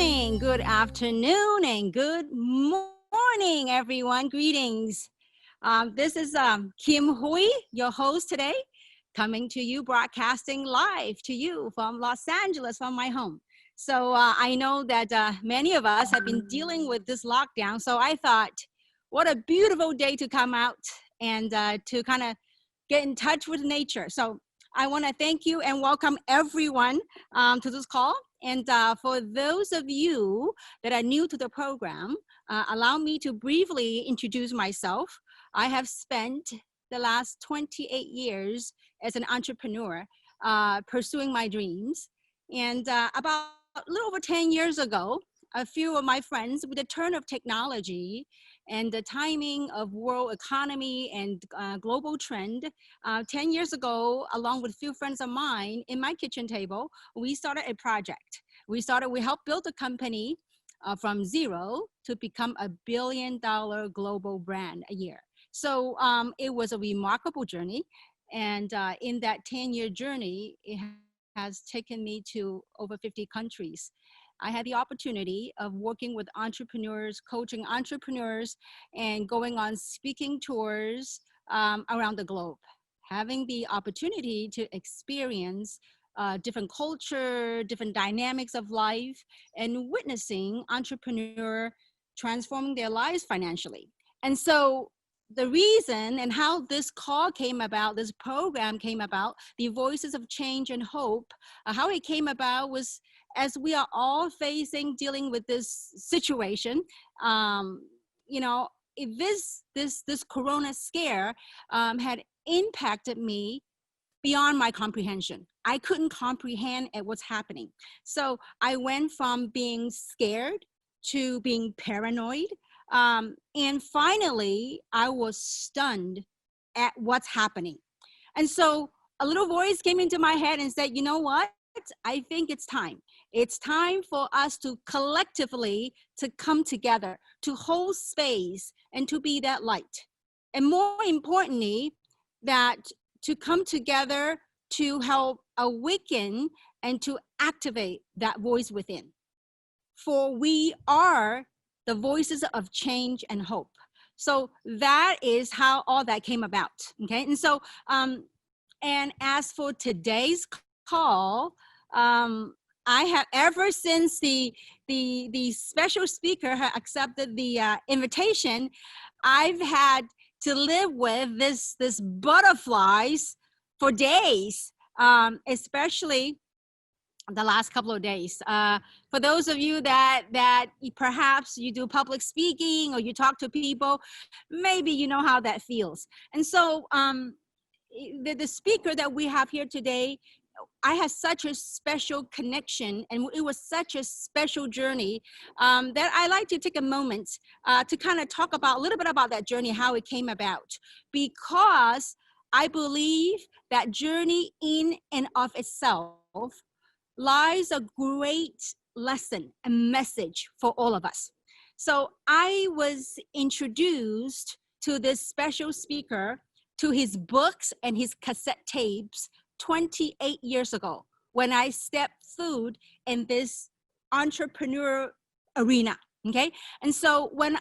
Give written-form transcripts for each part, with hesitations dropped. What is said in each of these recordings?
morning, good afternoon, and good morning, everyone. Greetings. This is Kim Hui, your host today, coming to you, broadcasting live to you from Los Angeles, from my home. So I know that many of us have been dealing with this lockdown. So I thought, what a beautiful day to come out and to kind of get in touch with nature. So I want to thank you and welcome everyone to this call. And for those of you that are new to the program, allow me to briefly introduce myself. I have spent the last 28 years as an entrepreneur pursuing my dreams. And about a little over 10 years ago, a few of my friends, with the turn of technology and the timing of world economy and global trend, 10 years ago, along with a few friends of mine in my kitchen table, we started a project. We helped build a company from zero to become a $1 billion global brand a year. So it was a remarkable journey. And in that 10-year journey, it has taken me to over 50 countries. I had the opportunity of working with entrepreneurs, coaching entrepreneurs, and going on speaking tours around the globe, having the opportunity to experience different culture, different dynamics of life, and witnessing entrepreneur transforming their lives financially. And so the reason and how this call came about, this program came about, the Voices of Change and Hope, how it came about was as we are all dealing with this situation, if this Corona scare had impacted me beyond my comprehension. I couldn't comprehend at what's happening. So I went from being scared to being paranoid. And finally, I was stunned at what's happening. And so a little voice came into my head and said, you know what? I think it's time. It's time for us to collectively to come together, to hold space and to be that light. And more importantly, that to come together to help awaken and to activate that voice within. For we are the voices of change and hope. So that is how all that came about, okay? And so, and as for today's call, I have, ever since the special speaker had accepted the invitation, I've had to live with this butterflies for days, especially the last couple of days. For those of you that perhaps you do public speaking or you talk to people, maybe you know how that feels. And so the speaker that we have here today, I have such a special connection, and it was such a special journey that I like to take a moment to kind of talk about a little bit about that journey, how it came about, because I believe that journey in and of itself lies a great lesson and message for all of us. So I was introduced to this special speaker, to his books and his cassette tapes 28 years ago when I stepped foot in this entrepreneur arena, okay? And so when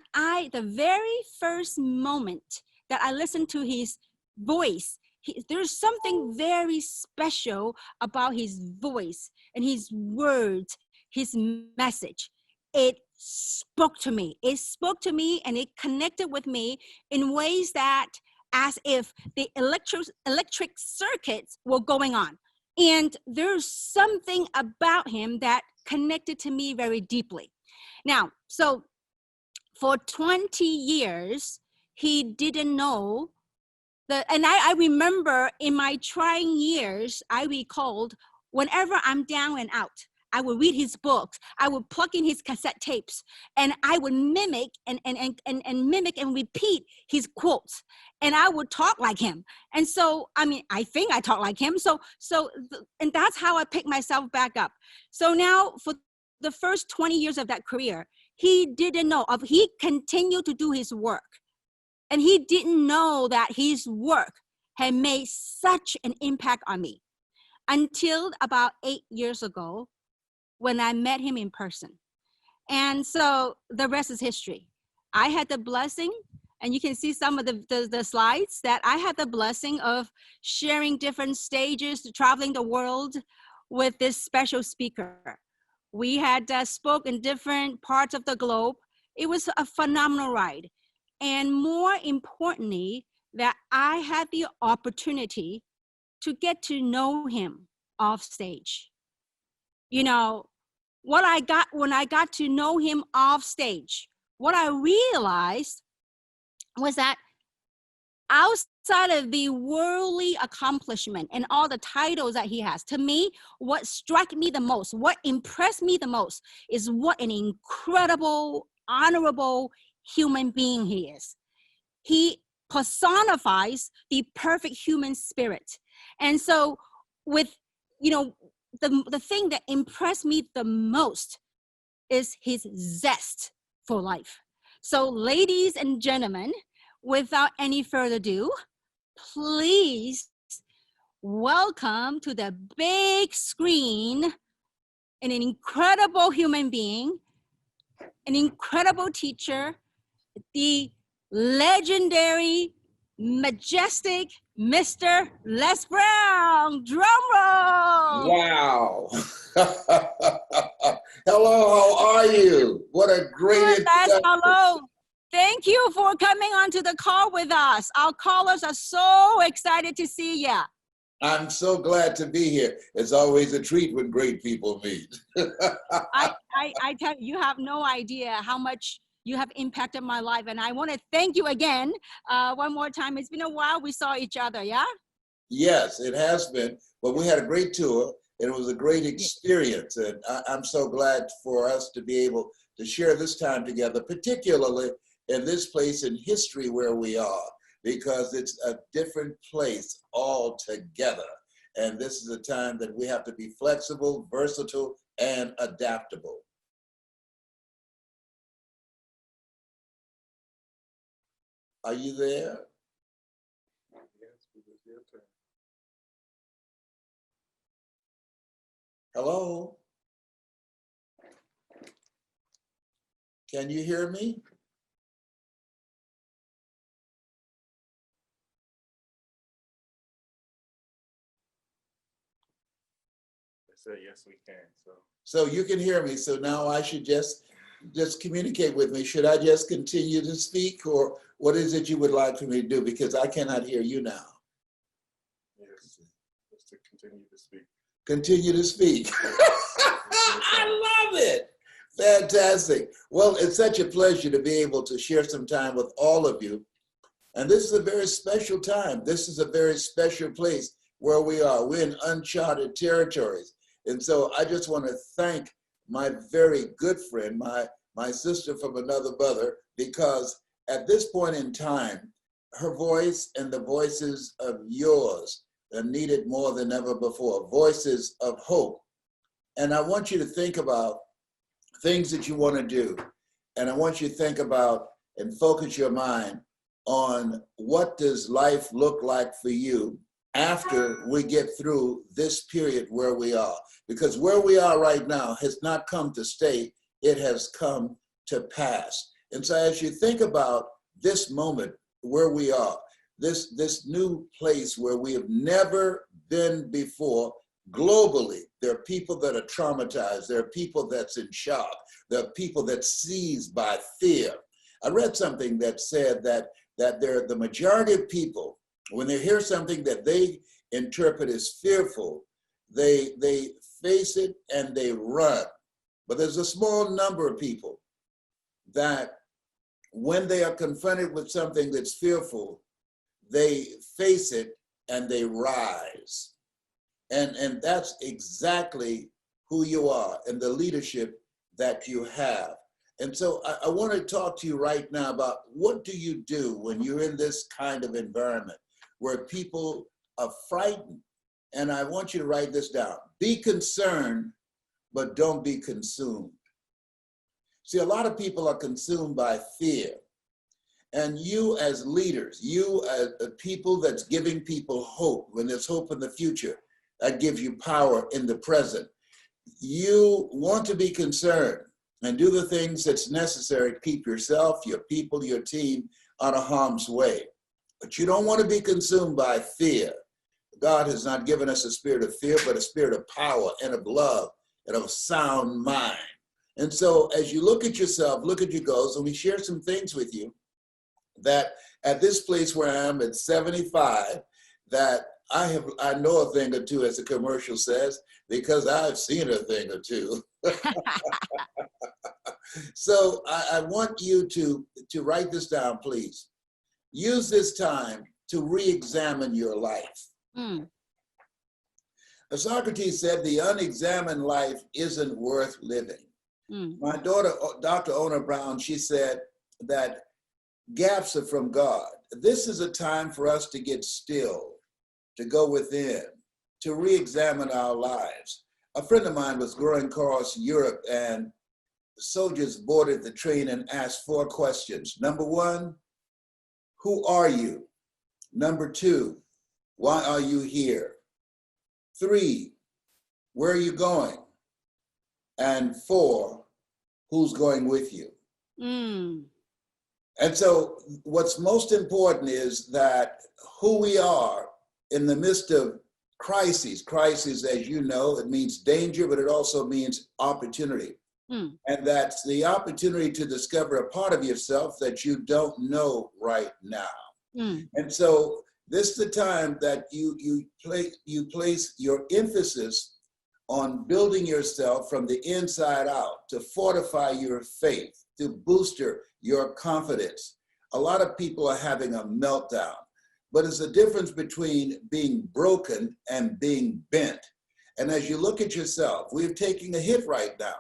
the very first moment that I listened to his voice, there's something very special about his voice and his words, his message. It spoke to me. It spoke to me and it connected with me in ways that as if the electric circuits were going on. And there's something about him that connected to me very deeply. Now, so for 20 years, he didn't know and I remember in my trying years, I recalled whenever I'm down and out, I would read his books, I would plug in his cassette tapes, and I would mimic and mimic and repeat his quotes, and I would talk like him. And so, I mean, I think I talk like him. And that's how I picked myself back up. So now for the first 20 years of that career, he didn't know he continued to do his work. And he didn't know that his work had made such an impact on me until about 8 years ago when I met him in person. And so the rest is history. I had the blessing, and you can see some of the slides, that I had the blessing of sharing different stages, traveling the world with this special speaker. We had spoke in different parts of the globe. It was a phenomenal ride. And more importantly, that I had the opportunity to get to know him off stage. You know, when I got to know him off stage, what I realized was that outside of the worldly accomplishment and all the titles that he has, to me, what struck me the most, what impressed me the most, is what an incredible, honorable human being he is. He personifies the perfect human spirit. And so with, you know, the thing that impressed me the most is his zest for life. So ladies and gentlemen, without any further ado, please welcome to the big screen an incredible human being, an incredible teacher, the legendary, majestic Mr. Les Brown. Drum roll! Wow. Hello, how are you? What a great introduction. Hello. Thank you for coming onto the call with us. Our callers are so excited to see you. I'm so glad to be here. It's always a treat when great people meet. I tell you, you have no idea how much you have impacted my life. And I want to thank you again one more time. It's been a while we saw each other, yeah? Yes, it has been. But we had a great tour. And it was a great experience. And I'm so glad for us to be able to share this time together, particularly in this place in history where we are, because it's a different place altogether. And this is a time that we have to be flexible, versatile, and adaptable. Are you there? Hello? Can you hear me? They said yes, we can. So you can hear me. So now I should just communicate with me. Should I just continue to speak, or what is it you would like for me to do? Because I cannot hear you now. Yes, just to continue to speak. Continue to speak. I love it. Fantastic. Well, it's such a pleasure to be able to share some time with all of you. And this is a very special time. This is a very special place where we are. We're in uncharted territories. And so I just want to thank my very good friend, my sister from another mother, because at this point in time, her voice and the voices of yours are needed more than ever before, voices of hope. And I want you to think about things that you want to do. And I want you to think about and focus your mind on what does life look like for you after we get through this period where we are. Because where we are right now has not come to stay, it has come to pass. And so as you think about this moment where we are, this new place where we have never been before, globally, there are people that are traumatized. There are people that's in shock. There are people that's seized by fear. I read something that said that the majority of people, when they hear something that they interpret as fearful, they face it and they run. But there's a small number of people that when they are confronted with something that's fearful, they face it and they rise. And that's exactly who you are and the leadership that you have. And so I want to talk to you right now about what do you do when you're in this kind of environment where people are frightened. And I want you to write this down. Be concerned, but don't be consumed. See, a lot of people are consumed by fear. And you as leaders, you as people that's giving people hope, when there's hope in the future, that gives you power in the present. You want to be concerned, and do the things that's necessary to keep yourself, your people, your team out of harm's way. But you don't want to be consumed by fear. God has not given us a spirit of fear, but a spirit of power and of love and of a sound mind. And so as you look at yourself, look at your goals, and we share some things with you that at this place where I am at 75, that I know a thing or two, as the commercial says, because I've seen a thing or two. So I want you to write this down, please. Use this time to re-examine your life. As Socrates said, the unexamined life isn't worth living. My daughter, Dr. Ona Brown, she said that gaps are from God. This is a time for us to get still, to go within, to re-examine our lives. A friend of mine was going across Europe, and soldiers boarded the train and asked 4 questions. Number 1, who are you? Number 2, why are you here? 3, where are you going? And 4, who's going with you? And so what's most important is that who we are in the midst of crises. Crises, as you know, it means danger, but it also means opportunity. And that's the opportunity to discover a part of yourself that you don't know right now. And so this is the time that you place your emphasis on building yourself from the inside out, to fortify your faith, to boost your confidence. A lot of people are having a meltdown, but it's the difference between being broken and being bent. And as you look at yourself, we're taking a hit right now.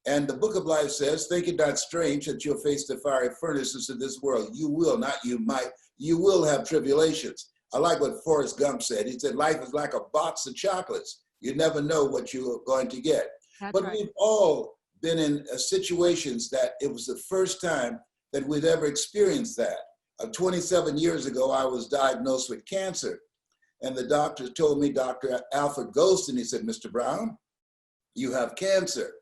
And the book of life says, think it not strange that you'll face the fiery furnaces of this world. You will, not you might. You will have tribulations. I like what Forrest Gump said. He said, life is like a box of chocolates. You never know what you're going to get. But we've all been in situations that it was the first time that we'd ever experienced that. 27 years ago, I was diagnosed with cancer. And the doctor told me, Dr. Alfred Golston, he said, Mr. Brown, you have cancer.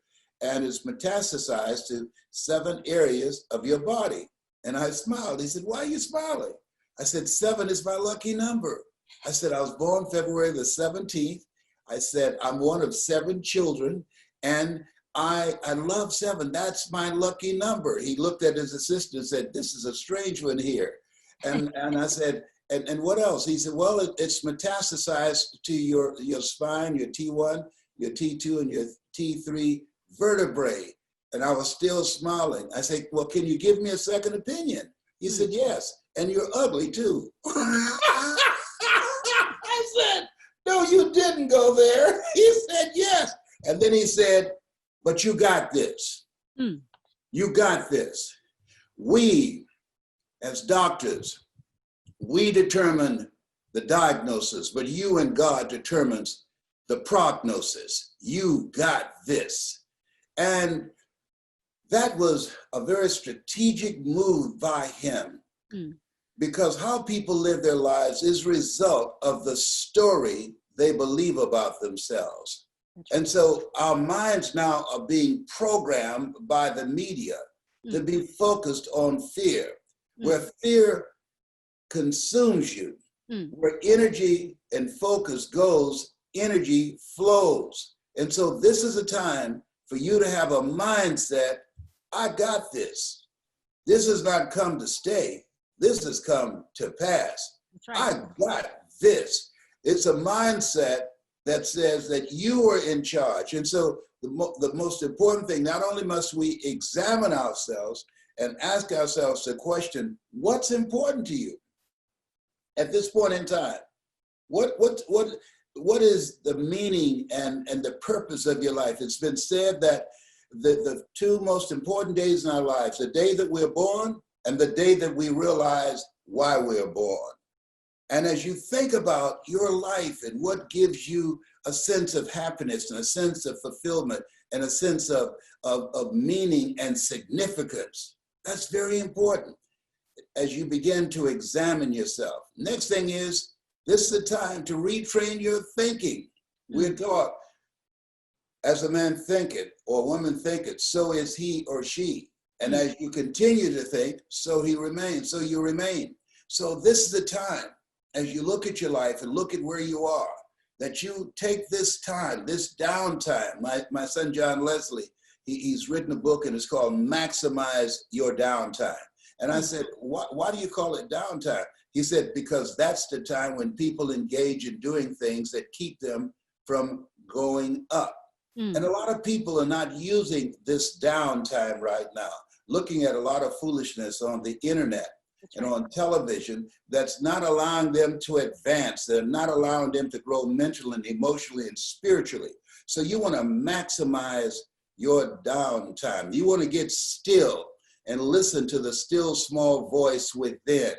And it's metastasized to 7 areas of your body. And I smiled. He said, why are you smiling? I said, 7 is my lucky number. I said, I was born February the 17th. I said, I'm one of 7 children, and I love 7. That's my lucky number. He looked at his assistant and said, this is a strange one here. And I said, and what else? He said, well, it's metastasized to your spine, your T1, your T2, and your T3 vertebrae. And I was still smiling. I said, well, can you give me a second opinion? He said, yes, and you're ugly too. I said, no, you didn't go there. He said, yes. And then he said, but you got this. You got this. We, as doctors, we determine the diagnosis, but you and God determines the prognosis. You got this. And that was a very strategic move by him, because how people live their lives is a result of the story they believe about themselves. And so our minds now are being programmed by the media to be focused on fear, where fear consumes you, where energy and focus goes, energy flows. And so this is a time for you to have a mindset, I got this. This has not come to stay. This has come to pass. Right. I got this. It's a mindset that says that you are in charge. And so the most important thing, not only must we examine ourselves and ask ourselves the question, what's important to you at this point in time? What is the meaning and the purpose of your life? It's been said that the 2 most important days in our lives, the day that we're born and the day that we realize why we're born. And as you think about your life and what gives you a sense of happiness and a sense of fulfillment and a sense of meaning and significance, that's very important as you begin to examine yourself. Next thing is, this is the time to retrain your thinking. We're taught as a man thinketh, or a woman thinketh, so is he or she. And as you continue to think, so he remains, so you remain. So this is the time, as you look at your life and look at where you are, that you take this time, this downtime. My son, John Leslie, he's written a book and it's called Maximize Your Downtime. And I said, why do you call it downtime? He said, because that's the time when people engage in doing things that keep them from going up. And a lot of people are not using this downtime right now, looking at a lot of foolishness on the internet and on television that's not allowing them to advance. They're not allowing them to grow mentally and emotionally and spiritually. So you want to maximize your downtime. You want to get still and listen to the still small voice within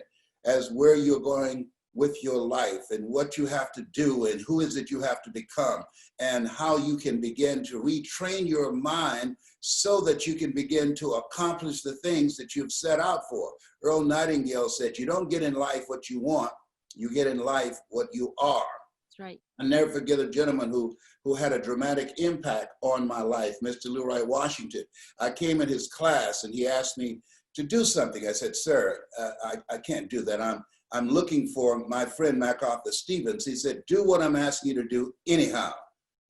as where you're going with your life and what you have to do and who is it you have to become and how you can begin to retrain your mind so that you can begin to accomplish the things that you've set out for. Earl Nightingale said, you don't get in life what you want, you get in life what you are. That's right. I'll never forget a gentleman who had a dramatic impact on my life, Mr. Leroy Washington. I came in his class and he asked me to do something. I said, sir, I can't do that. I'm looking for my friend MacArthur Stevens. He said, do what I'm asking you to do anyhow.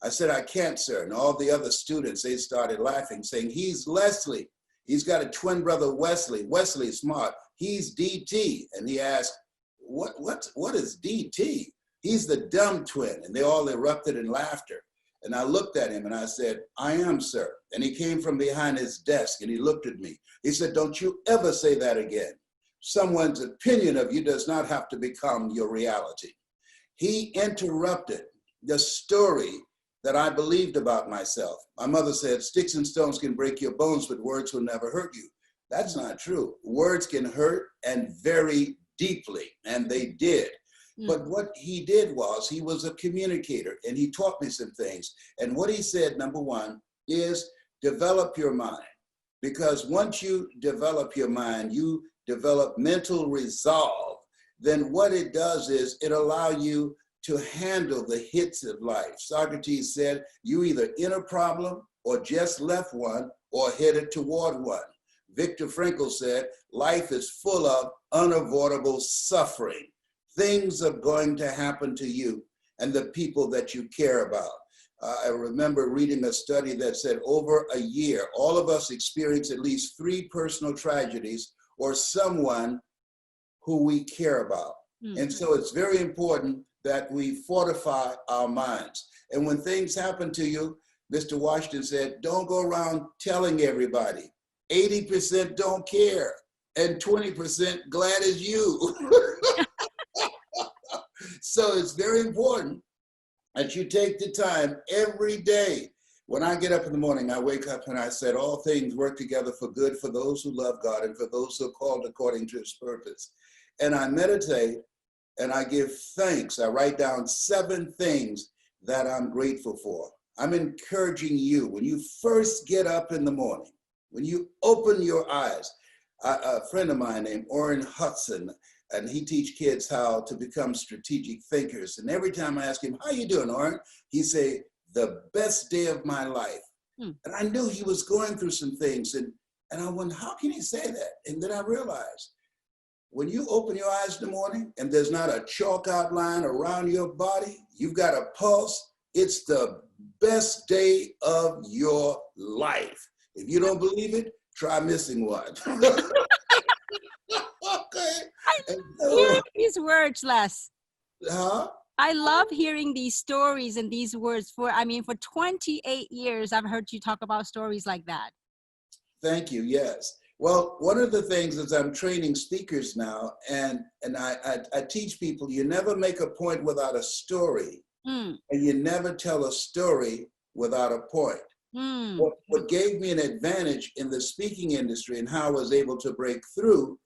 I said, I can't, sir. And all the other students, they started laughing, saying, he's Leslie. He's got a twin brother, Wesley. Wesley's smart. He's DT. And he asked, what is DT? He's the dumb twin. And they all erupted in laughter. And I looked at him and I said, I am, sir. And he came from behind his desk and he looked at me. He said, don't you ever say that again. Someone's opinion of you does not have to become your reality. He interrupted the story that I believed about myself. My mother said, sticks and stones can break your bones, but words will never hurt you. That's not true. Words can hurt, and very deeply, and they did. But what he did was, he was a communicator, and he taught me some things. And what he said, number one, is develop your mind. Because once you develop your mind, you develop mental resolve, then what it does is it allows you to handle the hits of life. Socrates said, you either in a problem or just left one or headed toward one. Viktor Frankl said, life is full of unavoidable suffering. Things are going to happen to you and the people that you care about. I remember reading a study that said over a year, all of us experience at least 3 personal tragedies or someone who we care about. And so it's very important that we fortify our minds. And when things happen to you, Mr. Washington said, don't go around telling everybody. 80% don't care and 20% glad as you. So it's very important that you take the time every day. When I get up in the morning, I wake up and I said, all things work together for good for those who love God and for those who are called according to his purpose. And I meditate and I give thanks. I write down 7 things that I'm grateful for. I'm encouraging you, when you first get up in the morning, when you open your eyes, a friend of mine named Orrin Hudson, and he teach kids how to become strategic thinkers. And every time I ask him, how you doing, Orrin? He say, the best day of my life. And I knew he was going through some things. And I wondered, how can he say that? And then I realized, when you open your eyes in the morning and there's not a chalk outline around your body, you've got a pulse, it's the best day of your life. If you don't believe it, try missing one. Okay. Hearing these words, Les. Huh? I love hearing these stories and these words. For 28 years, I've heard you talk about stories like that. Thank you, yes. Well, one of the things is I'm training speakers now, and I teach people, you never make a point without a story, and you never tell a story without a point. What gave me an advantage in the speaking industry and how I was able to break through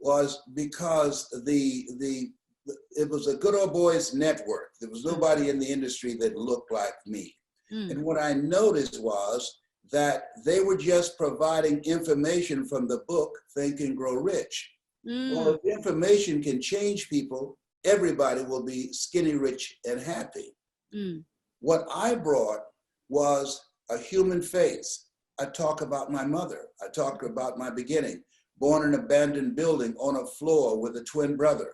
was because it was a good old boys network. There was nobody in the industry that looked like me. And what I noticed was that they were just providing information from the book, Think and Grow Rich. Well, if information can change people, everybody will be skinny, rich, and happy. What I brought was a human face. I talk about my mother. I talk about my beginning, born in an abandoned building on a floor with a twin brother,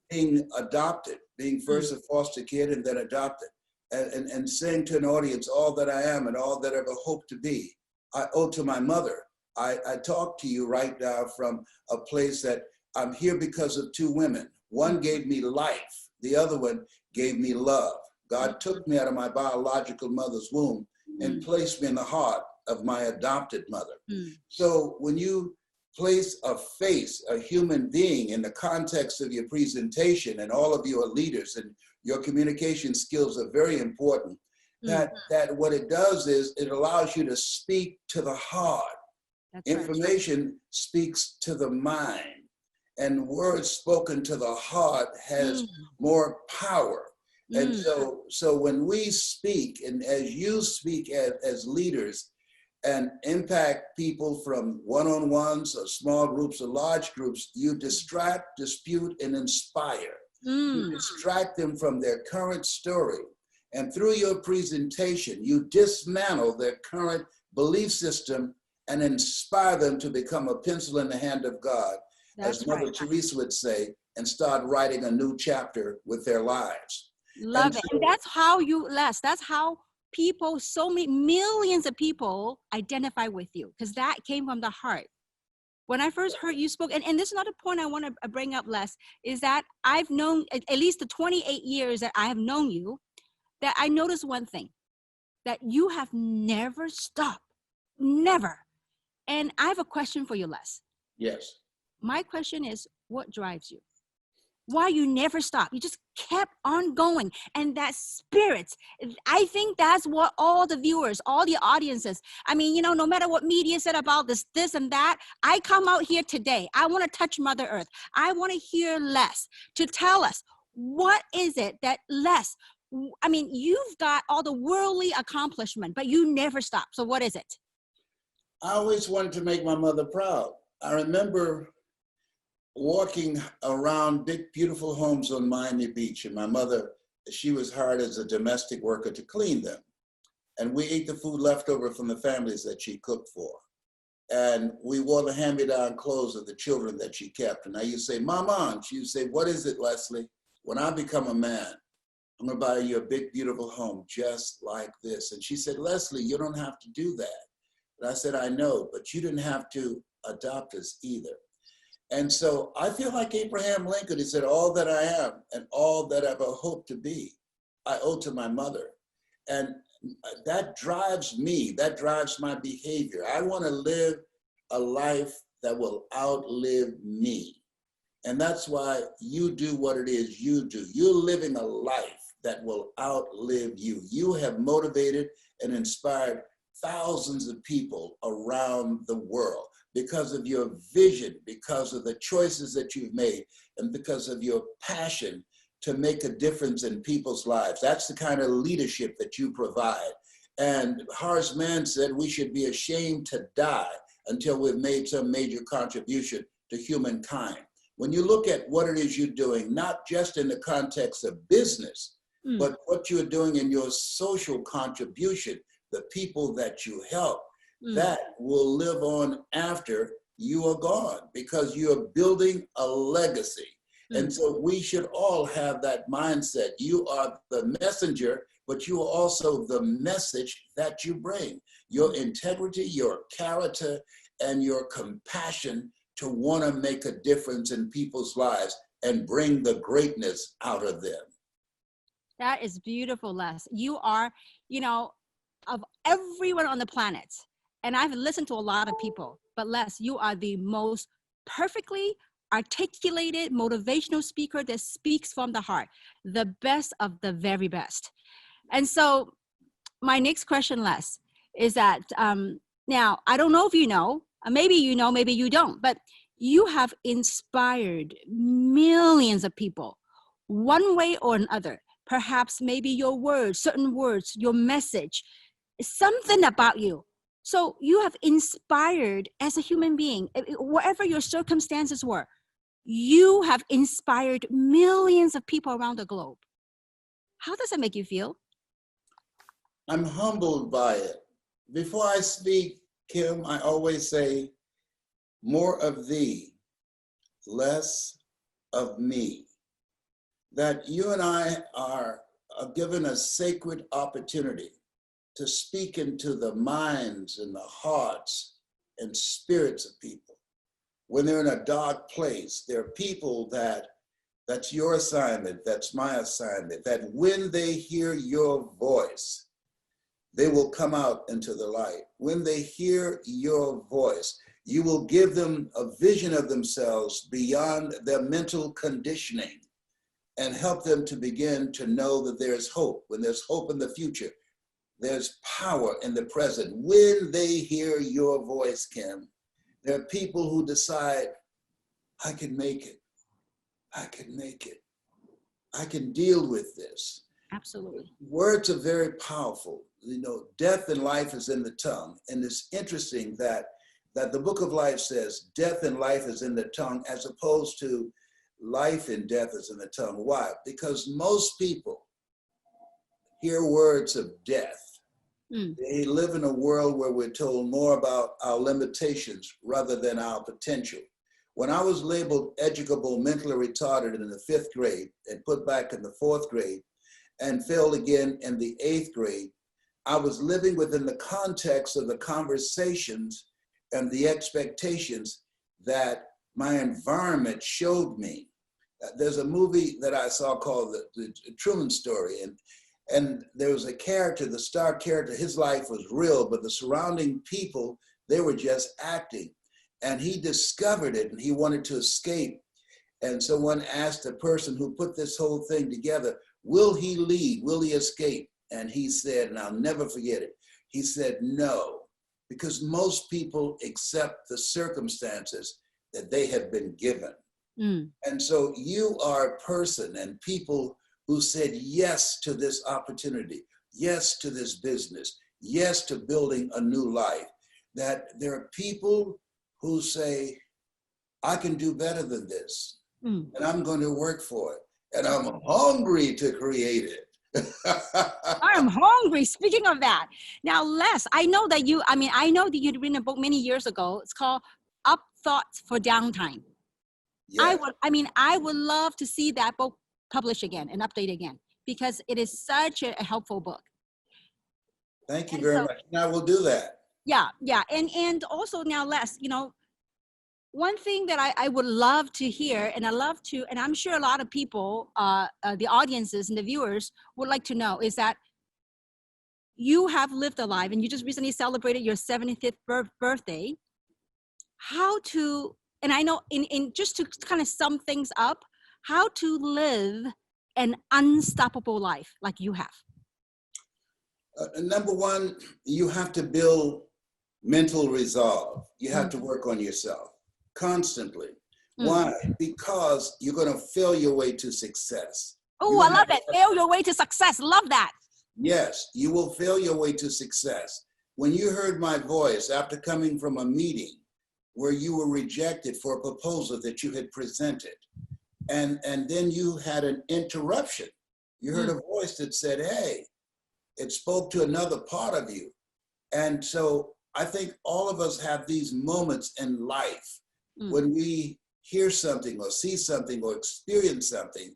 being adopted, being first a foster kid and then adopted, and saying to an audience, all that I am and all that I ever hope to be, I owe to my mother. I talk to you right now from a place that I'm here because of two women. One gave me life. The other one gave me love. God took me out of my biological mother's womb and placed me in the heart of my adopted mother. So when you place a face, a human being in the context of your presentation, and all of you are leaders and your communication skills are very important, that what it does is it allows you to speak to the heart. That's information speaks to the mind, and words spoken to the heart has more power. And so when we speak, and as you speak as leaders and impact people from one-on-ones or small groups or large groups, you distract, dispute, and inspire. You distract them from their current story. And through your presentation, you dismantle their current belief system and inspire them to become a pencil in the hand of God, as Mother Teresa would say, and start writing a new chapter with their lives. Love it. And that's how that's how people, so many millions of people identify with you, because that came from the heart. When I first heard you spoke, and this is another point I want to bring up, Les, is that I've known, at least the 28 years that I have known you, that I noticed one thing, that you have never stopped, never. And I have a question for you, Les. Yes. My question is, what drives you? Why you never stop? You just kept on going. And that spirit, I think that's what all the viewers, all the audiences, I mean, you know, no matter what media said about this and that, I come out here today. I want to touch Mother Earth. I want to hear Les to tell us, what is it that Les, I mean, you've got all the worldly accomplishment, but you never stop. So what is it? I always wanted to make my mother proud. I remember walking around big, beautiful homes on Miami Beach, and my mother, she was hired as a domestic worker to clean them. And we ate the food left over from the families that she cooked for. And we wore the hand-me-down clothes of the children that she kept. And I used to say, Mama, and she would say, what is it, Leslie? When I become a man, I'm gonna buy you a big, beautiful home just like this. And she said, Leslie, you don't have to do that. And I said, I know, but you didn't have to adopt us either. And so I feel like Abraham Lincoln, he said, all that I am and all that I ever hope to be, I owe to my mother. And that drives me, that drives my behavior. I want to live a life that will outlive me. And that's why you do what it is you do. You're living a life that will outlive you. You have motivated and inspired thousands of people around the world because of your vision, because of the choices that you've made, and because of your passion to make a difference in people's lives. That's the kind of leadership that you provide. And Horace Mann said we should be ashamed to die until we've made some major contribution to humankind. When you look at what it is you're doing, not just in the context of business, but what you're doing in your social contribution, the people that you help, that will live on after you are gone, because you're building a legacy. And so we should all have that mindset. You are the messenger, but you are also the message that you bring. Your integrity, your character, and your compassion to want to make a difference in people's lives and bring the greatness out of them. That is beautiful, Les. You are, you know, of everyone on the planet, and I've listened to a lot of people, but Les, you are the most perfectly articulated motivational speaker that speaks from the heart, the best of the very best. And so my next question, Les, is that now, I don't know if you know, maybe you know, maybe you don't, but you have inspired millions of people one way or another. Perhaps maybe your words, certain words, your message, something about you. So you have inspired as a human being, whatever your circumstances were, you have inspired millions of people around the globe. How does it make you feel? I'm humbled by it. Before I speak, Kim, I always say, more of thee, less of me. That you and I are given a sacred opportunity to speak into the minds and the hearts and spirits of people. When they're in a dark place, there are people that's your assignment, that's my assignment, that when they hear your voice, they will come out into the light. When they hear your voice, you will give them a vision of themselves beyond their mental conditioning and help them to begin to know that there's hope. When there's hope in the future, there's power in the present. When they hear your voice, Kim, there are people who decide, I can make it. I can make it. I can deal with this. Absolutely. Words are very powerful. You know, death and life is in the tongue. And it's interesting that the book of life says death and life is in the tongue as opposed to life and death is in the tongue. Why? Because most people hear words of death. They live in a world where we're told more about our limitations rather than our potential. When I was labeled educable mentally retarded in the 5th grade and put back in the 4th grade and failed again in the 8th grade, I was living within the context of the conversations and the expectations that my environment showed me. There's a movie that I saw called the Truman Story, and there was a character, the star character, his life was real, but the surrounding people, they were just acting. And he discovered it and he wanted to escape. And someone asked the person who put this whole thing together, will he leave? Will he escape? And he said, and I'll never forget it, he said, no, because most people accept the circumstances that they have been given. And so you are a person and people who said yes to this opportunity, yes to this business, yes to building a new life. That there are people who say, I can do better than this, and I'm going to work for it, and I'm hungry to create it. I am hungry. Speaking of that, now Les, I know that you'd written a book many years ago. It's called Up Thoughts for Downtime. Yeah. I would love to see that book published again and updated again because it is such a helpful book. Thank you very much. Now we'll do that. Yeah. And also now, Les, you know, one thing that I would love to hear, and I'm sure a lot of people, the audiences and the viewers would like to know, is that you have lived a life and you just recently celebrated your 75th birthday. And I know in just to kind of sum things up, how to live an unstoppable life like you have. Number one, you have to build mental resolve. You have to work on yourself constantly. Why? Because you're going to fail your way to success. Oh, I love that. Fail your way to success. Love that. Yes, you will fail your way to success. When you heard my voice after coming from a meeting where you were rejected for a proposal that you had presented, and then you had an interruption. You heard a voice that said, hey, it spoke to another part of you. And so I think all of us have these moments in life when we hear something or see something or experience something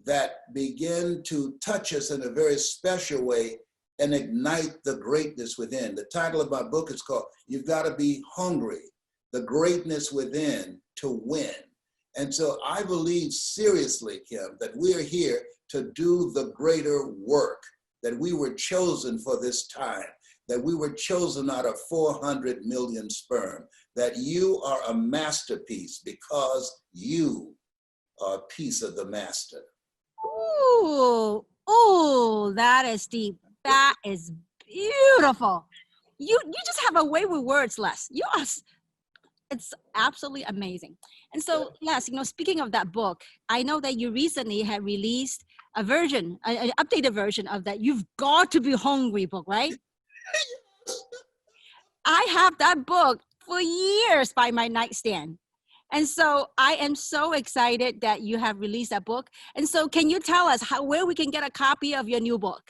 that begin to touch us in a very special way and ignite the greatness within. The title of my book is called, You've Got to Be Hungry, the Greatness Within to Win. And so I believe seriously, Kim, that we are here to do the greater work, that we were chosen for this time, that we were chosen out of 400 million sperm, that you are a masterpiece because you are a piece of the master. Ooh, that is deep. That is beautiful. You just have a way with words, Les. It's absolutely amazing. And so, Les, you know, speaking of that book, I know that you recently had released a version, an updated version of that You've Got to Be Hungry book, right? I have that book for years by my nightstand. And so I am so excited that you have released that book. And so can you tell us where we can get a copy of your new book?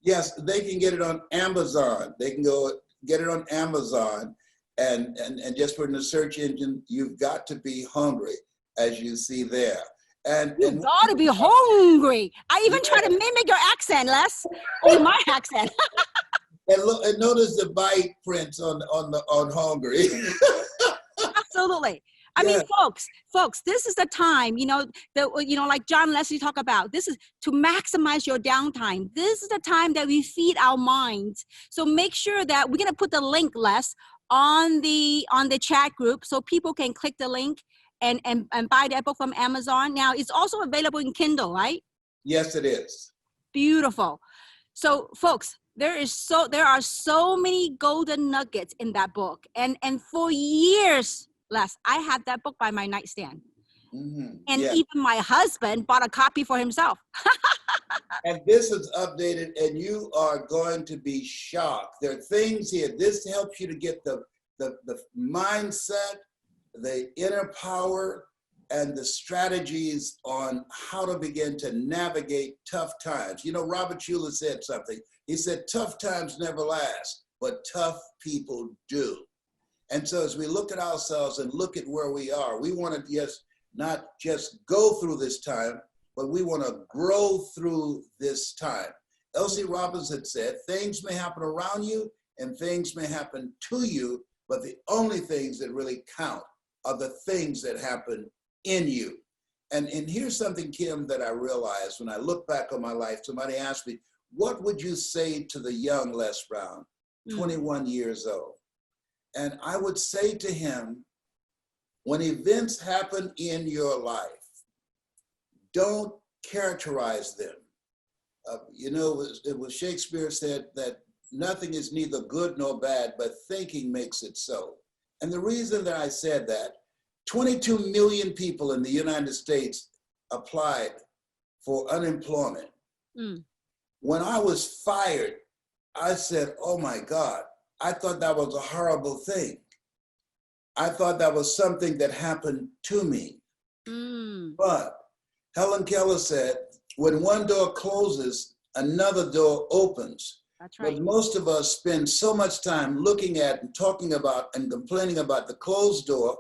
Yes, they can get it on Amazon. They can go get it on Amazon, and just put in the search engine, You've Got to Be Hungry, as you see there. And You got to be hungry. I even try to mimic your accent, Les, or my accent. And look, and notice the bite prints on hungry. Absolutely. I mean, folks, this is the time, like John Leslie talk about, this is to maximize your downtime. This is the time that we feed our minds. So make sure that we're going to put the link, Les, on the chat group so people can click the link and buy that book from Amazon. Now, it's also available in Kindle, right? Yes, it is. Beautiful. So, folks, there are so many golden nuggets in that book. And for years, Les, I had that book by my nightstand. Mm-hmm. And even my husband bought a copy for himself. And this is updated, and you are going to be shocked. There are things here. This helps you to get the mindset, the inner power, and the strategies on how to begin to navigate tough times. Robert Schuller said something. He said, tough times never last, but tough people do. And so as we look at ourselves and look at where we are, we want to not just go through this time, but we want to grow through this time. Elsie Robbins had said, things may happen around you and things may happen to you, but the only things that really count are the things that happen in you. And here's something, Kim, that I realized when I look back on my life. Somebody asked me, what would you say to the young Les Brown, 21 years old? And I would say to him, when events happen in your life, don't characterize them. It was Shakespeare said that nothing is neither good nor bad, but thinking makes it so. And the reason that I said that, 22 million people in the United States applied for unemployment. When I was fired, I said, oh my God, I thought that was a horrible thing. I thought that was something that happened to me. But Helen Keller said, when one door closes, another door opens. That's right. But most of us spend so much time looking at and talking about and complaining about the closed door,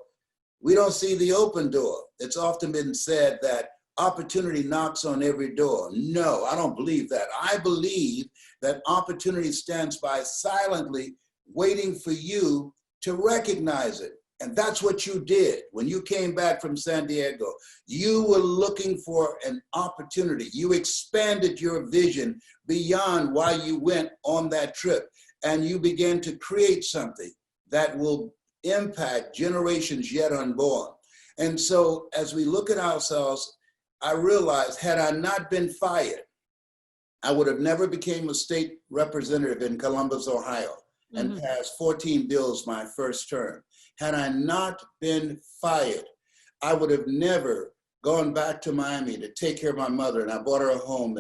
we don't see the open door. It's often been said that opportunity knocks on every door. No, I don't believe that. I believe that opportunity stands by silently waiting for you to recognize it. And that's what you did when you came back from San Diego. You were looking for an opportunity. You expanded your vision beyond why you went on that trip. And you began to create something that will impact generations yet unborn. And so as we look at ourselves, I realized had I not been fired, I would have never became a state representative in Columbus, Ohio, and passed 14 bills my first term. Had I not been fired, I would have never gone back to Miami to take care of my mother. And I bought her a home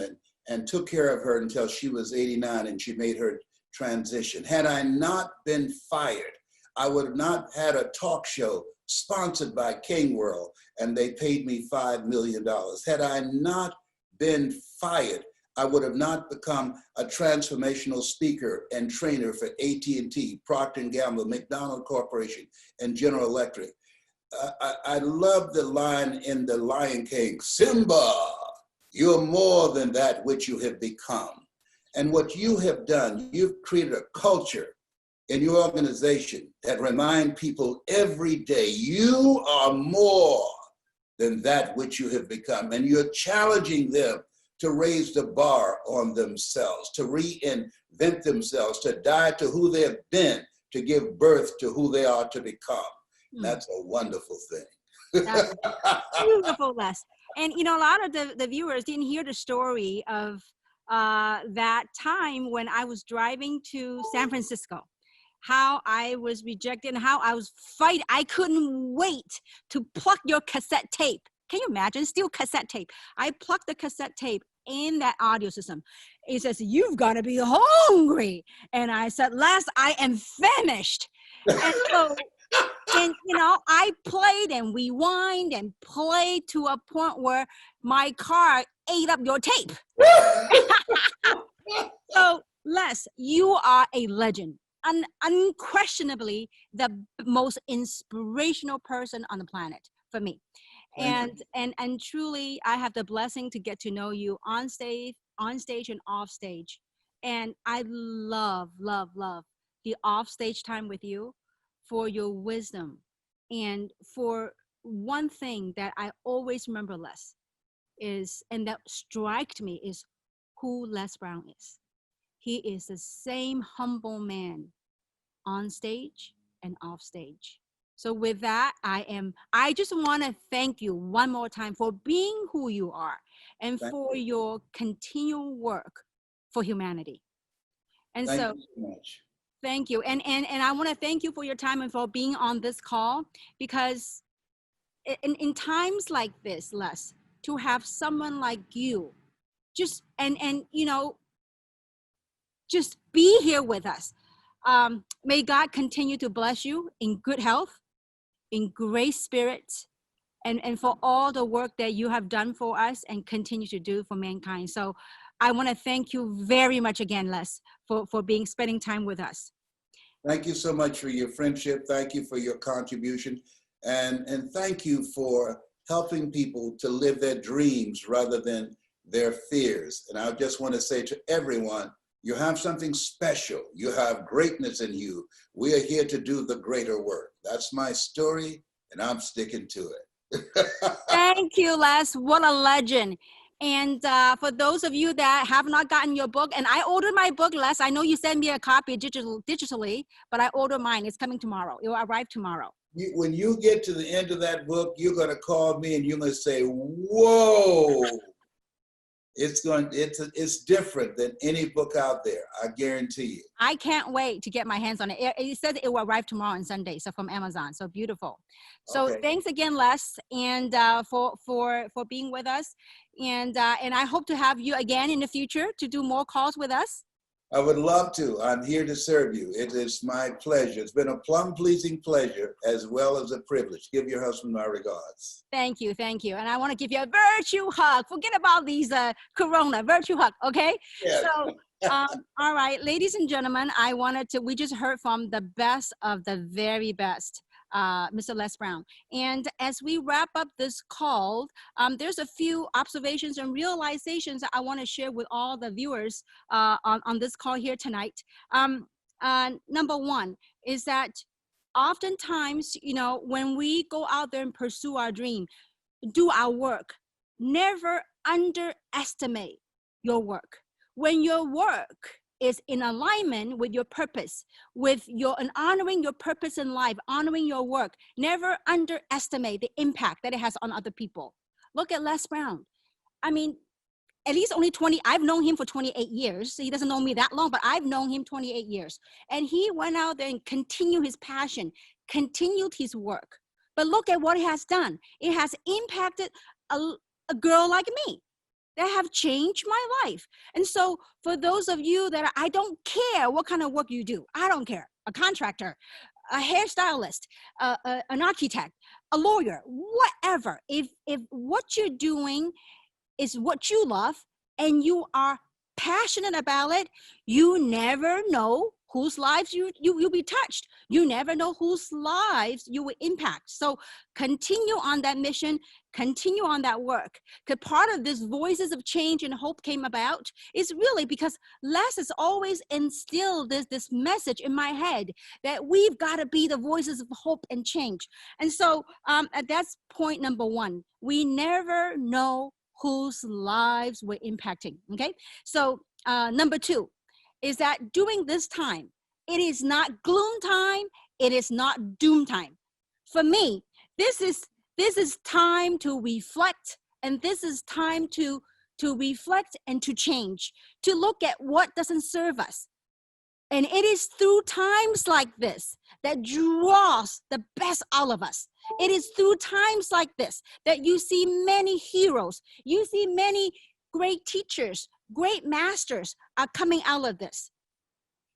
and took care of her until she was 89 and she made her transition. Had I not been fired, I would have not had a talk show sponsored by King World and they paid me $5 million. Had I not been fired, I would have not become a transformational speaker and trainer for AT&T, Procter & Gamble, McDonald Corporation, and General Electric. I love the line in The Lion King, Simba, you're more than that which you have become. And what you have done, you've created a culture in your organization that remind people every day, you are more than that which you have become. And you're challenging them to raise the bar on themselves, to reinvent themselves, to die to who they have been, to give birth to who they are to become. That's a wonderful thing. That's beautiful, Les. And a lot of the viewers didn't hear the story of that time when I was driving to San Francisco, how I was rejected and how I was fighting. I couldn't wait to pluck your cassette tape. Can you imagine? Still cassette tape. I plucked the cassette tape in that audio system. It says, you've got to be hungry. And I said, Les, I am famished. And so, I played and rewind and played to a point where my car ate up your tape. So Les, you are a legend. Unquestionably the most inspirational person on the planet for me. And truly I have the blessing to get to know you on stage and off stage. And I love the off stage time with you for your wisdom. And for one thing that I always remember Les is, and that struck me, is who Les Brown is. He is the same humble man on stage and off stage. So with that, I just want to thank you one more time for being who you are and for your continual work for humanity. And thank you so much. Thank you. And I want to thank you for your time and for being on this call, because in times like this, Les, to have someone like you just just be here with us. May God continue to bless you in good health, in great spirits, and for all the work that you have done for us and continue to do for mankind. So I want to thank you very much again, Les, for spending time with us. Thank you so much for your friendship. Thank you for your contribution. And thank you for helping people to live their dreams rather than their fears. And I just want to say to everyone, you have something special. You have greatness in you. We are here to do the greater work. That's my story, and I'm sticking to it. Thank you, Les. What a legend. And for those of you that have not gotten your book, and I ordered my book, Les, I know you sent me a copy digitally, but I ordered mine. It's coming tomorrow. It will arrive tomorrow. When you get to the end of that book, you're going to call me and you're going to say, whoa. It's different than any book out there. I guarantee you. I can't wait to get my hands on it. It says it will arrive tomorrow on Sunday, so from Amazon. So beautiful. So Thanks again, Les, and for being with us. And I hope to have you again in the future to do more calls with us. I would love to. I'm here to serve you. It is my pleasure. It's been a plum-pleasing pleasure as well as a privilege. Give your husband my regards. Thank you. And I want to give you a virtue hug. Forget about these corona, virtue hug, okay? Yeah. So, all right, ladies and gentlemen, we just heard from the best of the very best, Mr. Les Brown. And as we wrap up this call, there's a few observations and realizations that I want to share with all the viewers on this call here tonight. Number one is that oftentimes, when we go out there and pursue our dream, do our work, never underestimate your work. When your work is in alignment with your purpose, and honoring your purpose in life, honoring your work, never underestimate the impact that it has on other people. Look at Les Brown. I mean, at least only 20, I've known him for 28 years. He doesn't know me that long, but I've known him 28 years. And he went out there and continued his passion, continued his work. But look at what it has done. It has impacted a girl like me that have changed my life. And so for those of you that I don't care what kind of work you do, I don't care, a contractor, a hairstylist, an architect, a lawyer, whatever, if what you're doing is what you love and you are passionate about it, you never know whose lives you'll be touched. You never know whose lives you will impact. So continue on that mission, continue on that work. Because part of this Voices of Change and Hope came about is really because Les has always instilled this message in my head that we've got to be the voices of hope and change. And so that's point number one. We never know whose lives we're impacting, okay? So number two is that during this time, it is not gloom time, it is not doom time. For me, this is time to reflect, and this is time to reflect and to change, to look at what doesn't serve us. And it is through times like this that draws the best out of us. It is through times like this that you see many heroes, you see many great teachers, great masters are coming out of this.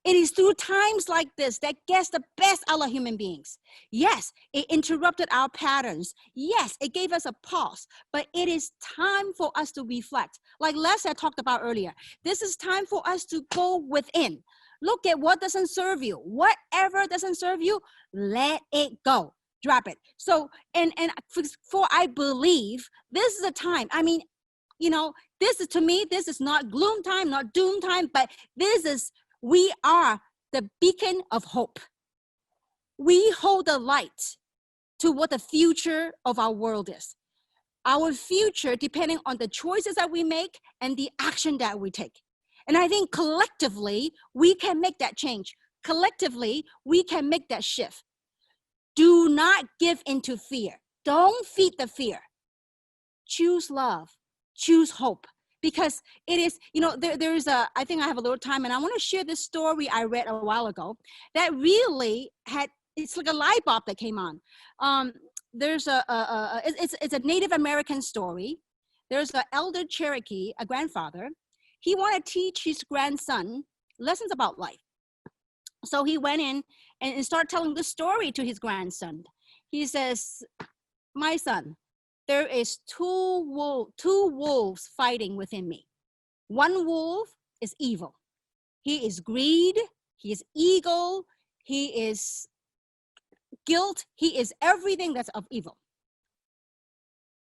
It is through times like this that gets the best out of human beings. Yes, it interrupted our patterns. Yes, it gave us a pause, but it is time for us to reflect. Like Les had talked about earlier, this is time for us to go within. Look at what doesn't serve you. Whatever doesn't serve you, let it go. Drop it. So, and for I believe this is a time. I mean, you know, this is, to me, this is not gloom time, not doom time, but this is, we are the beacon of hope. We hold the light to what the future of our world is. Our future, depending on the choices that we make and the action that we take. And I think collectively, we can make that change. Collectively, we can make that shift. Do not give into fear. Don't feed the fear. Choose love. Choose hope. Because it is, you know, there is a, I think I have a little time, and I want to share this story I read a while ago that really had, it's like a light bulb that came on. There's it's a Native American story. There's an elder Cherokee, a grandfather. He wanted to teach his grandson lessons about life. So he went in and started telling the story to his grandson. He says, my son, there is two wolves fighting within me. One wolf is evil. He is greed. He is ego. He is guilt. He is everything that's of evil.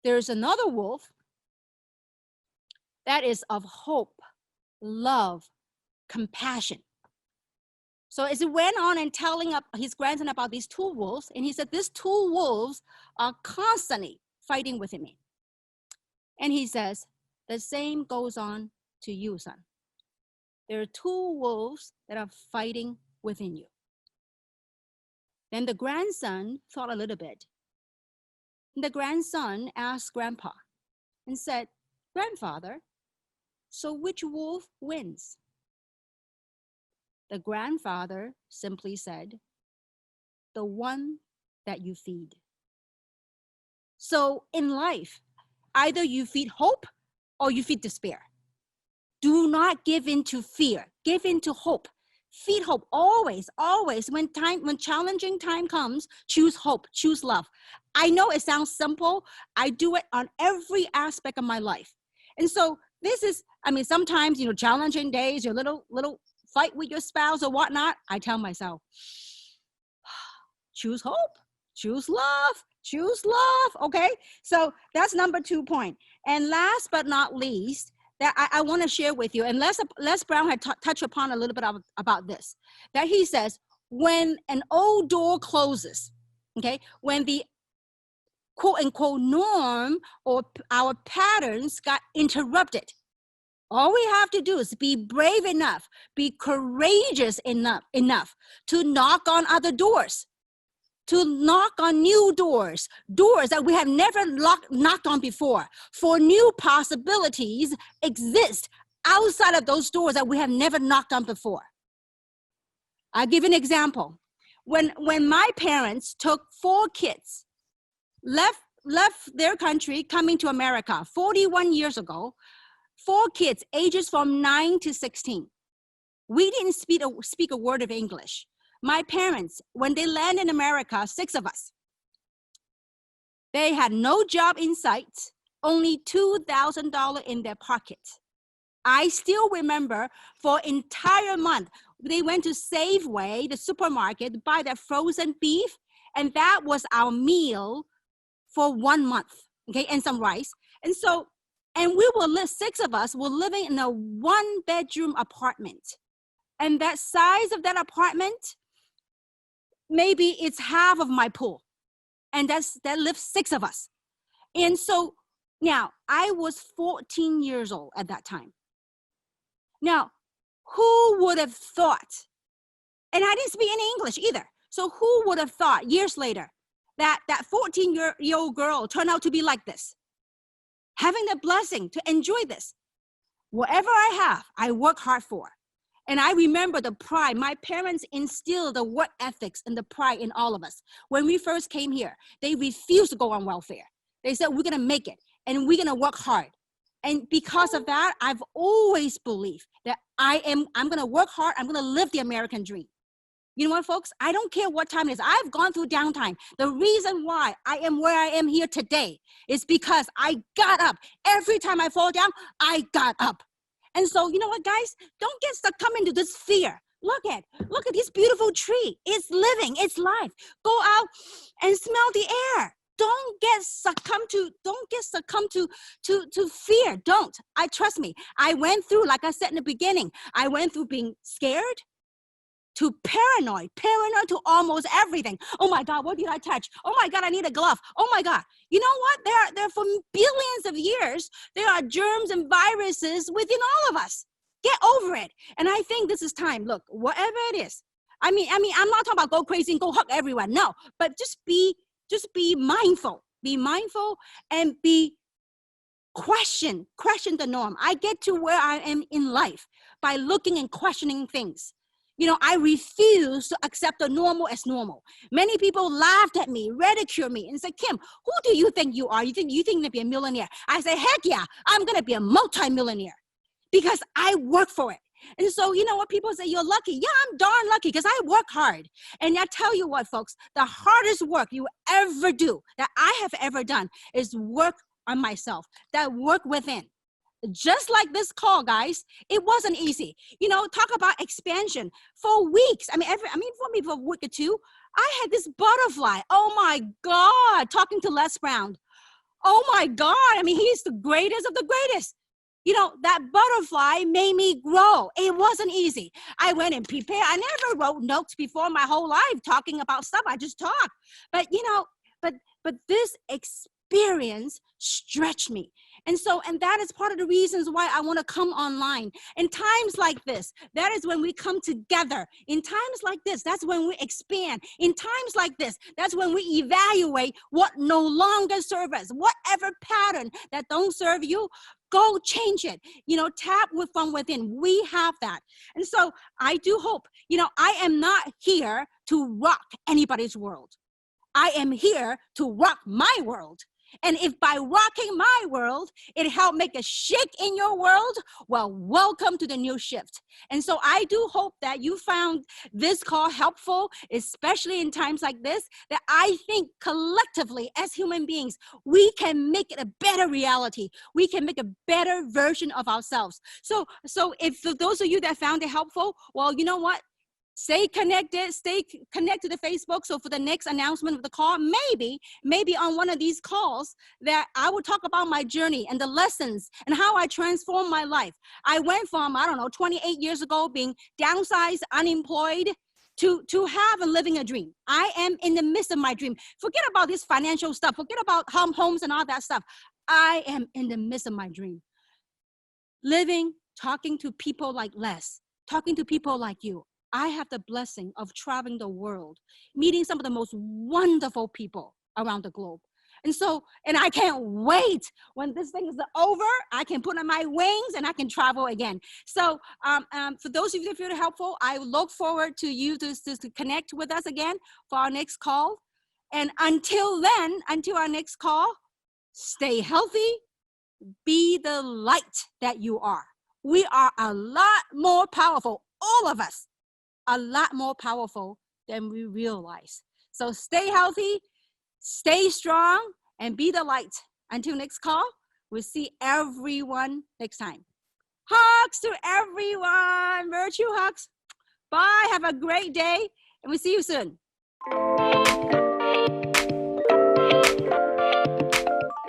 There's another wolf that is of hope, love, compassion. So as he went on and telling his grandson about these two wolves, and he said, these two wolves are constantly fighting within me. And he says, the same goes on to you, son. There are two wolves that are fighting within you. Then the grandson thought a little bit. And the grandson asked grandpa and said, grandfather, so which wolf wins? The grandfather simply said, the one that you feed. So in life, either you feed hope or you feed despair. Do not give in to fear. Give in to hope. Feed hope always, always. When challenging time comes, choose hope, choose love. I know it sounds simple. I do it on every aspect of my life. And so this is, I mean, sometimes, you know, challenging days, your little fight with your spouse or whatnot, I tell myself, choose hope, choose love, okay? So that's number 2 point. And last but not least, that I want to share with you, and Les Brown had touched upon a little bit about this, that he says, when an old door closes, okay, when the quote unquote norm or our patterns got interrupted, all we have to do is be brave enough, be courageous enough to knock on other doors, to knock on new doors that we have never knocked on before. For new possibilities exist outside of those doors that we have never knocked on before. I'll give an example. When my parents took 4 kids, left their country, coming to America 41 years ago, 4 kids, ages from 9 to 16. We didn't speak a word of English. My parents, when they landed in America, 6 of us, they had no job in sight, only $2,000 in their pocket. I still remember for an entire month, they went to Safeway, the supermarket, to buy their frozen beef, and that was our meal for 1 month, okay, and some rice. And we will live, 6 of us were living in a 1-bedroom apartment. And that size of that apartment, maybe it's half of my pool. And that lives 6 of us. And so now I was 14 years old at that time. Now, who would have thought, and I didn't speak any English either. So who would have thought years later that 14-year-old girl turned out to be like this? Having the blessing to enjoy this. Whatever I have, I work hard for. And I remember the pride. My parents instilled the work ethics and the pride in all of us. When we first came here, they refused to go on welfare. They said, we're going to make it, and we're going to work hard. And because of that, I've always believed that I'm going to work hard. I'm going to live the American dream. You know what, folks? I don't care what time it is. I've gone through downtime. The reason why I am where I am here today is because I got up. Every time I fall down, I got up. And so, you know what, guys? Don't get succumbed into this fear. Look at this beautiful tree. It's living, it's life. Go out and smell the air. Don't get succumbed to fear. Don't. Trust me. I went through, like I said in the beginning, I went through being scared to paranoid to almost everything. Oh my God, what did I touch? Oh my God, I need a glove. Oh my God. You know what? There for billions of years, there are germs and viruses within all of us. Get over it. And I think this is time. Look, whatever it is. I mean, I'm not talking about go crazy and go hug everyone. No, but just be mindful. Be mindful and question the norm. I get to where I am in life by looking and questioning things. You know, I refuse to accept the normal as normal. Many people laughed at me, ridiculed me, and said, Kim, who do you think you are? You think you're going to be a millionaire? I say, heck yeah, I'm going to be a multi-millionaire because I work for it. And so, you know what, people say, you're lucky. Yeah, I'm darn lucky because I work hard. And I tell you what, folks, the hardest work you ever do, that I have ever done, is work on myself, that work within. Just like this call, guys, it wasn't easy. You know, talk about expansion. For weeks, for me, for a week or two, I had this butterfly. Oh my God, talking to Les Brown. Oh my God, he's the greatest of the greatest. You know, that butterfly made me grow. It wasn't easy. I went and prepared. I never wrote notes before my whole life talking about stuff. I just talk. But, you know, but this experience stretched me. And that is part of the reasons why I want to come online. In times like this, that is when we come together. In times like this, that's when we expand. In times like this, that's when we evaluate what no longer serves us. Whatever pattern that don't serve you, go change it. You know, tap from within. We have that. And so I do hope, you know, I am not here to rock anybody's world. I am here to rock my world. And if by rocking my world, it helped make a shake in your world, well, welcome to the new shift. And so I do hope that you found this call helpful, especially in times like this, that I think collectively as human beings, we can make it a better reality. We can make a better version of ourselves. So if for those of you that found it helpful, well, you know what? Stay connected to Facebook. So for the next announcement of the call, maybe on one of these calls that I will talk about my journey and the lessons and how I transformed my life. I went from, 28 years ago being downsized, unemployed, to have and living a dream. I am in the midst of my dream. Forget about this financial stuff. Forget about homes and all that stuff. I am in the midst of my dream. Living, talking to people like Les, talking to people like you. I have the blessing of traveling the world, meeting some of the most wonderful people around the globe. And I can't wait when this thing is over, I can put on my wings and I can travel again. So for those of you that feel it helpful, I look forward to you to connect with us again for our next call. And until then, until our next call, stay healthy, be the light that you are. We are a lot more powerful, all of us. A lot more powerful than we realize. So stay healthy, stay strong, and be the light. Until next call, we'll see everyone next time. Hugs to everyone, virtue hugs. Bye, have a great day, and we'll see you soon.